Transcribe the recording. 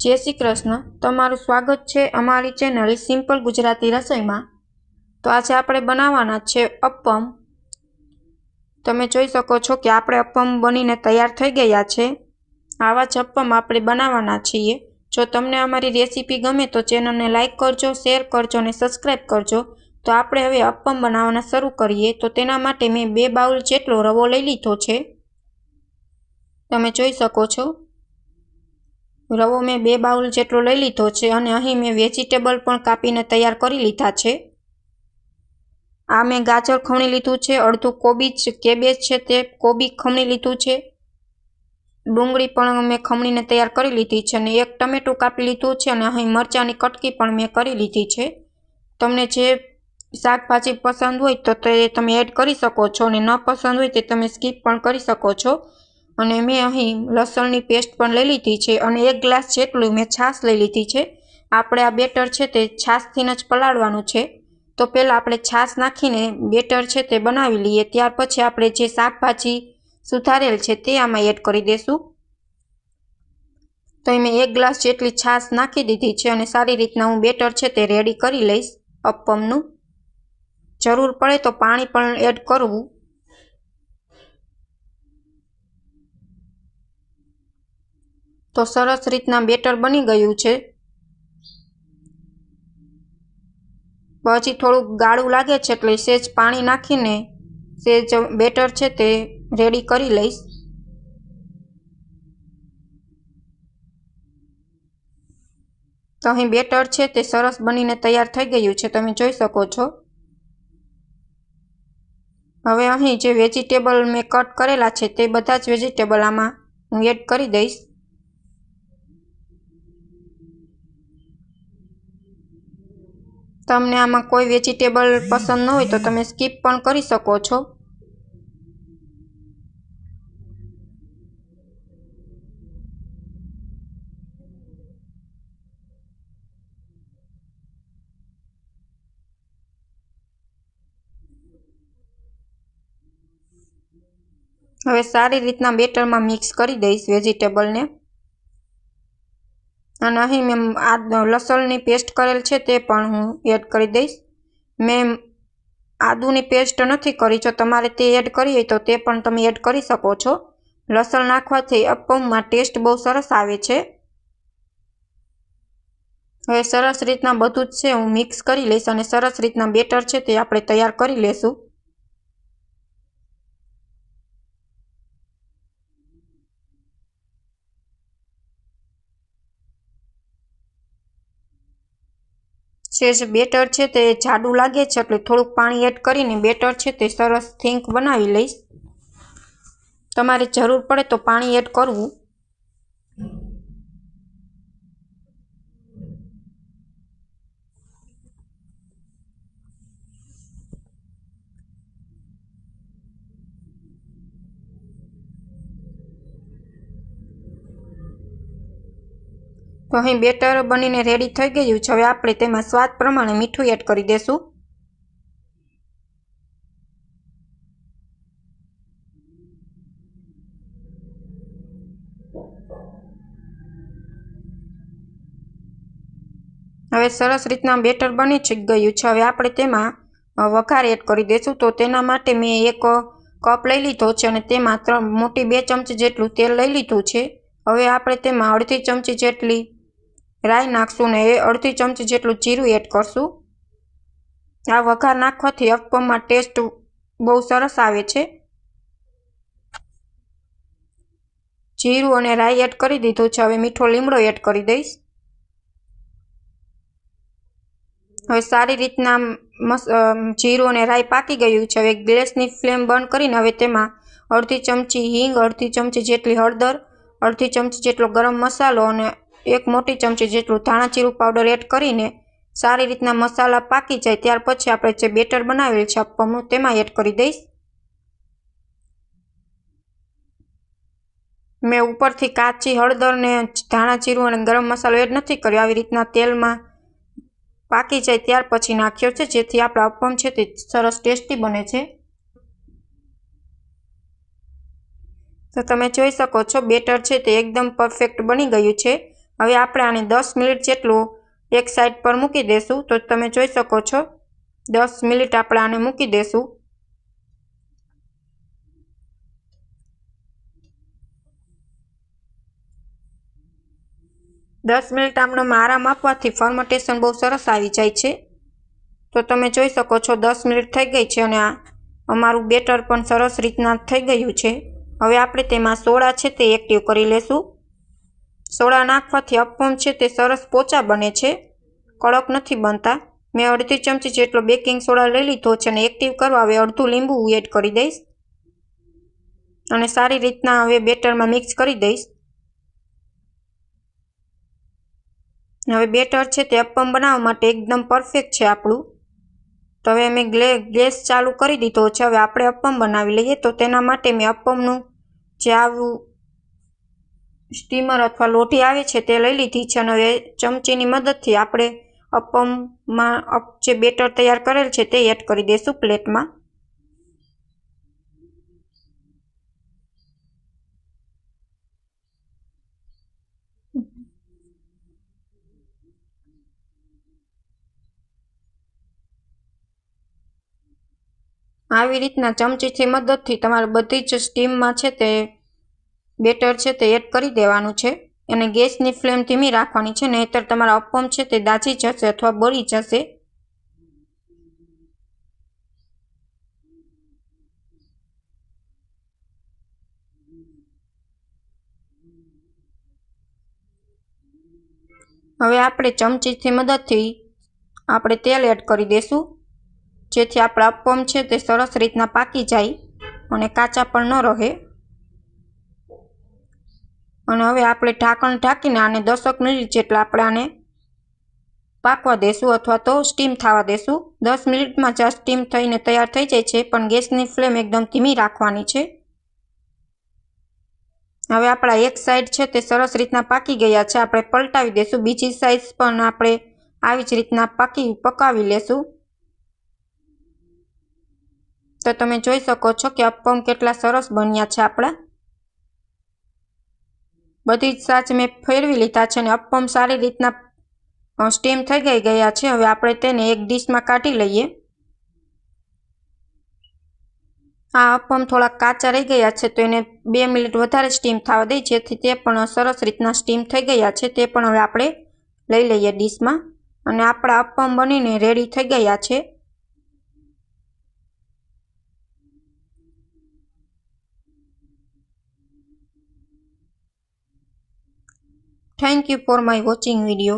जय श्री कृष्ण। तमारुं स्वागत छे अमारी चेनल सिंपल गुजराती रसोई में। तो आज आपणे बनाववाना छे अप्पम। तमे जोई शको छो कि आपणे अप्पम बनीने तैयार थई गया छे। आवा ज अप्पम आपणे बनाववाना छीए। जो तमने अमारी रेसिपी गमे तो चेनल ने लाइक करजो, शेर करजो ने सब्सक्राइब करजो। तो आपणे हवे अप्पम बनाववाना शरू करीए। तो तेना माटे मैं 2 बाउल जेटलो रवो लई लीधो छे। तमे जोई शको छो रवो में 2 बाउल जेटलो लई लीधो छे अने अहीं मैं वेजिटेबल पण कापीने तैयार करी लीधा छे। आ मैं गाजर खमणी लीधुं छे, अर्धुं कोबीज केबेज छे ते कोबी खमणी लीधुं छे, डूंगળી पण मैं खमणीने तैयार करी लीधी छे अने 1 टमेटું कापी लीधुं छे अने अहीं मरचानी कटकी पण मैं करी लीधी छे। तमने जे शाकभाजी पसंद होय तो ते तमे एड करी शको छो अने न पसंद होय ते तमे स्कीप पण करी शको छो। अने मैं अहीं लसणनी पेस्ट पण लई लीधी छे अने 1 ग्लास जेटલું मैं छाश लई लीधी छे। आपणे आ बेटर छे ते छाशथीन ज पलाळवानुं छे। तो पहेला आपणे छाश नाखीने बेटर छे ते बनावी लईए। त्यार पछी आपणे जे शाकभाजी सुधारेल छे ते आमां एड करी देशुं। तो मैं 1 ग्लास जेटली छाश नाखी दीधी छे अने सारी रीतना हूँ बेटर छे ते रेडी करी लईश अप्पमनुं। जरूर पड़े तो पाणी पण एड करवुं। तो सरस रीतना बेटर बनी गयुं छे। पछी थोड़ुं गाढ़ुं लागे छे એટલે सेज पाणी नाखीने सेज बेटर छे ते रेडी करी लईश। तो अहीं बेटर छे ते सरस बनीने तैयार थई गयुं छे, तमे जोई शको छो। हवे अहीं जे वेजिटेबल मैं कट करेला छे ते बधा ज वेजिटेबल आमां हूँ एड करी दईश। तमने आमां कोई वेजिटेबल पसंद न होय तो तमे स्कीप पण करी शको छो। हवे सारी रीतना बेटर में मिक्स करी दईश वेजिटेबल ने अने अहीं मैं लसणनी पेस्ट करेल छे ते पण हूँ एड करी दईश। मैं आदुनी पेस्ट नथी करी, जो तमारे ते एड करवी होय तो ते पण तमे एड करी शको छो। लसण नाखवाथी अप्पममां टेस्ट बहु सरस आवे छे। हवे सरस रीतना बधुं ज छे हूँ मिक्स करी लईश अने सरस रीतना बेटर छे ते आपणे तैयार करी लेशुं। सेज बेटर छे ते जाडुं लागे छे એટલે થોડુંક પાણી એડ કરીને બેટર છે તે સરસ થીક બનાવી લઈશ। તમારે જરૂર પડે તો પાણી એડ કરવું। तो अहीं बेटर बनीने रेडी थई गयुं छे। हवे आपणे तेमां स्वाद प्रमाणे मीठुं एड करी देशुं। हवे सरस रीतना बेटर बनी गयुं छे। हवे आपणे तेमां वघार एड करी देशुं। तो तेना माटे मैं 1 कप लई लीधो छे अने तेमां 3 मोटी 2 चमची जेटલું तेल लई लीधुं छे। हवे आपणे तेमां अर्धी चमची जेटली राई नाखशुं ने अर्धी चमची जेटલું जीरुं एड करशुं। आ वघार नाखवाथी अप्पममां टेस्ट बहु सरस आवे छे। जीरुं अने राई एड करी दीधुं छे। हवे मीठो લીમડો एड करी दईश। हवे सारी रीतना जीरुं अने राई पाकी गयुं छे। हवे गैसनी फ्लेम बंध करीने हवे तेमां अर्धी चमची हींग, अर्धी चमची जेटली हळदर, अर्धी चमची जेटलो गरम मसालो अने 1 मोटी चमची जेटલું धाणा जीरुं पाउडर एड करीने सारी रीतना मसाला पाकी जाय त्यार पछी आपणे जे बेटर बनावेल छे अप्पमनुं तेमां एड करी दईश। मैं उपरथी काची हळदर ने धाणा जीरुं अने गरम मसालो एड नथी कर्यो। આવી રીતના તેલમાં પાકી જાય ત્યાર પછી નાખ્યો છે, જેથી આપણા અપ્પમ છે તે સરસ ટેસ્ટી બને છે। तो તમે જોઈ શકો છો બેટર છે તે એકદમ પરફેક્ટ બની ગયું છે। હવે આપણે આને 10 મિનિટ જેટલું એક સાઈડ પર મૂકી દેશું। તો તમે જોઈ શકો છો 10 મિનિટ આપણે આને મૂકી દેશું। દસ મિનિટ આમનો આરામ આપવાથી ફર્મેન્ટેશન બહુ સરસ આવી જાય છે। તો તમે જોઈ શકો છો 10 મિનિટ થઈ ગઈ છે અને આ અમારું બેટર પણ સરસ રીતના થઈ ગયું છે। હવે આપણે તેમાં સોડા છે તે એક્ટિવ કરી લેશું। સોડા નાખવાથી અપમ છે તે સરસ પોચા બને છે, કડક નથી બનતા। મેં અડધી ચમચી જેટલો બેકિંગ સોડા લઈ લીધો છે અને એક્ટિવ કરવા હવે અડધું લીંબુ એડ કરી દઈશ અને સારી રીતના હવે બેટરમાં મિક્સ કરી દઈશ। હવે બેટર છે તે અપમ બનાવવા માટે એકદમ પરફેક્ટ છે આપણું। તો હવે મેં ગેસ ચાલુ કરી દીધો છે। હવે આપણે અપમ બનાવી લઈએ। તો તેના માટે મેં અપમનું જે આવું સ્ટીમર અથવા લોઢી આવે છે તે લઈ લીધી છે અને હવે ચમચીની મદદથી આપણે અપમમાં જે બેટર તૈયાર કરેલ છે તે એડ કરી દઈશું પ્લેટમાં। આવી રીતના ચમચીથી મદદથી તમારે બધી જ સ્ટીમમાં છે તે બેટર છે તે એડ કરી દેવાનું છે અને ગેસની ફ્લેમ ધીમી રાખવાની છે, નહીંતર તમારા અપમ છે તે દાજી જશે અથવા બળી જશે। હવે આપણે ચમચીથી મદદથી આપણે તેલ એડ કરી દઈશું, જેથી આપણા અપમ છે તે સરસ રીતના પાકી જાય અને કાચા પણ ન રહે। અને હવે આપણે ઢાંકણ ઢાંકીને આને 10 મિનિટ જેટલા આપણે આને પાકવા દેશું અથવા તો સ્ટીમ થવા દેશું। 10 મિનિટમાં જ આ સ્ટીમ થઈને તૈયાર થઈ જાય છે, પણ ગેસની ફ્લેમ એકદમ ધીમી રાખવાની છે। હવે આપણા એક સાઈડ છે તે સરસ રીતના પાકી ગયા છે, આપણે પલટાવી દેશું। બીજી સાઈડ પણ આપણે આવી જ રીતના પકાવી લેશું। તો તમે જોઈ શકો છો કે અપમ કેટલા સરસ બન્યા છે આપણા। બધી જ સાચ મેં ફેરવી લીધા છે અને અપમ સારી રીતના સ્ટીમ થઈ ગયા છે। હવે આપણે તેને એક ડીશમાં કાઢી લઈએ। આ અપમ થોડા કાચા રહી ગયા છે તો એને 2 મિનિટ વધારે સ્ટીમ થવા દઈ, જેથી તે પણ સરસ રીતના સ્ટીમ થઈ ગયા છે। તે પણ હવે આપણે લઈ લઈએ ડીશમાં અને આપણા અપમ બનીને રેડી થઈ ગયા છે। Thank you for my watching video.